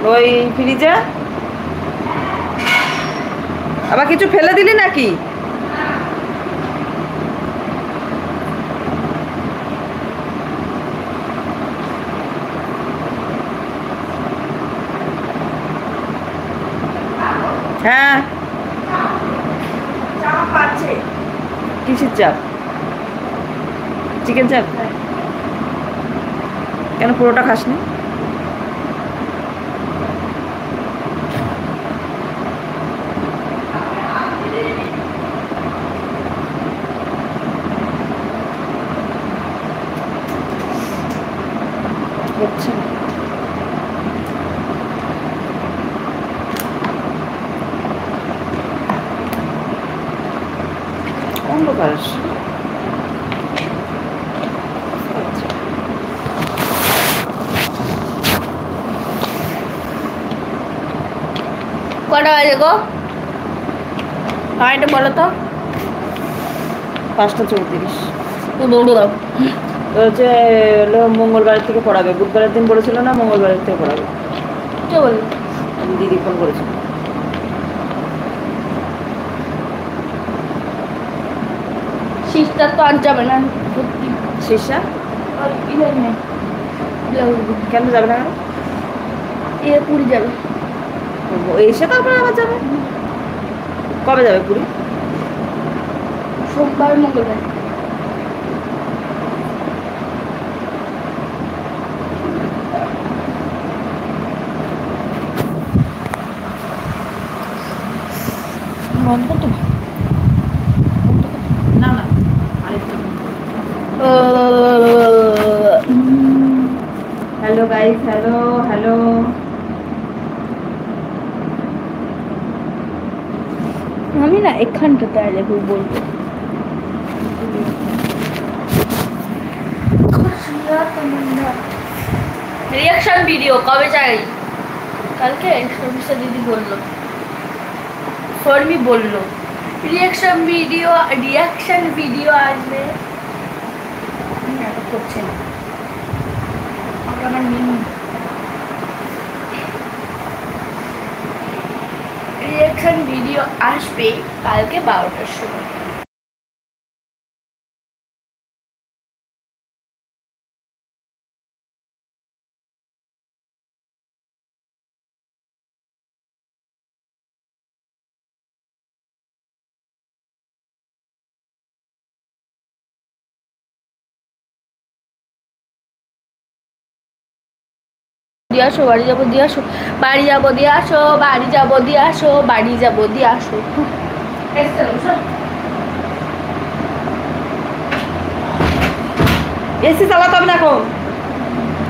ওই ফ্রিজে আবার কিছু ফেলে দিলি নাকি? হ্যাঁ কিসের চাপ? চিকেন চাপ? কেন পুরোটা খাসনি? হচ্ছে না। অন্ধকার কটা বাজে গো? এটা বলো তো। 5:34। বলবো দাও। হচ্ছে মঙ্গলবারের থেকে পড়াবে, বুধবারের দিন বলেছিল না মঙ্গলবারের থেকে পড়াবে। কে বললো? দিদি ফোন করেছিল। সিস্টার তো আর যাবে না। শীর্ষা কেন যাবে না? এ পুরী যাবে। এসে তারপরে আবার যাবে। কবে যাবে পুরী? সোমবার মঙ্গলবার। বন্ধ তো না না হ্যালো গাইস, হ্যালো হ্যালো। আমি না এখানটাতে আলে বলবো। রিয়াকশন ভিডিও কবে চাই? কালকে সবিতা দিদি বললো, ফর্মি বললো রিয়াকশন ভিডিও আসবে। করছে না আমার রিয়াকশন ভিডিও আসবে কালকে 12টার সময়। দিয়ে আসো, বাড়ি যাবো, দিয়ে আসো, বাড়ি যাবো, দিয়ে আসো, বাড়ি যাবো, দিয়ে আসো, বাড়ি যাবো, দিয়ে আসো। এসি চালাতে হবে না এখন,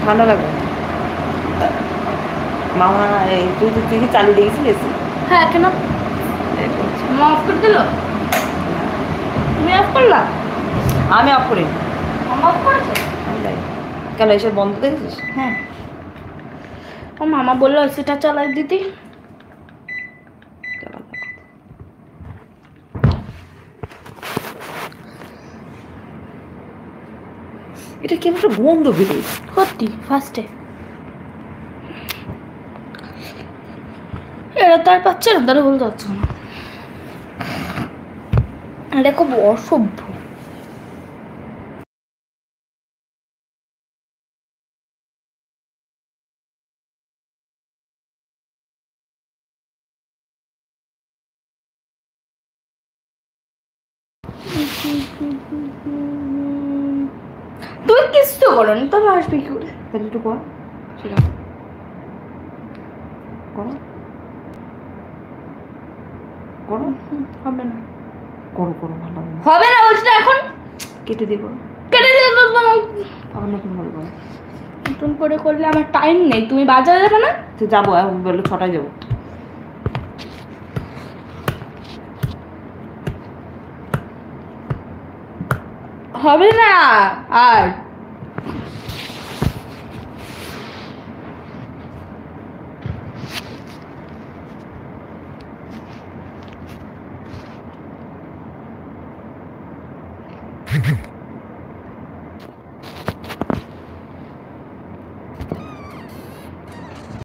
ঠান্ডা লাগবে। মামা তুই কি চালিয়ে দিয়েছিস এসি? হ্যাঁ কেন মা অফ করে দিল? তুমি অফ করলা? আমি অফ করি। মামা অফ করেছে কেন এসে বন্ধ দেখেছিস? হ্যাঁ ও মামা বললো সেটা চালাই দিদি। এটা কেমন একটা গন্ধ বেরিয়ে সত্যি ফার্স্টে এরা তার পাচ্ছে না, তারা বলতে পারছো না। এটা খুব অসভ্য। তুই কিছু করো না, তবে আসবি কি করে? তাহলে একটু কর, সেটা করো করো। হবে না, করো করো, ভালো হবে না বলছি না এখন। কেটে দেবো, কেটে দিয়ে আবার নতুন করে করো। নতুন করে করলে আমার টাইম নেই। তুমি বাজারে যাবে না? তো যাবো, এখন বললো 6টায় যাবো। হবে না আর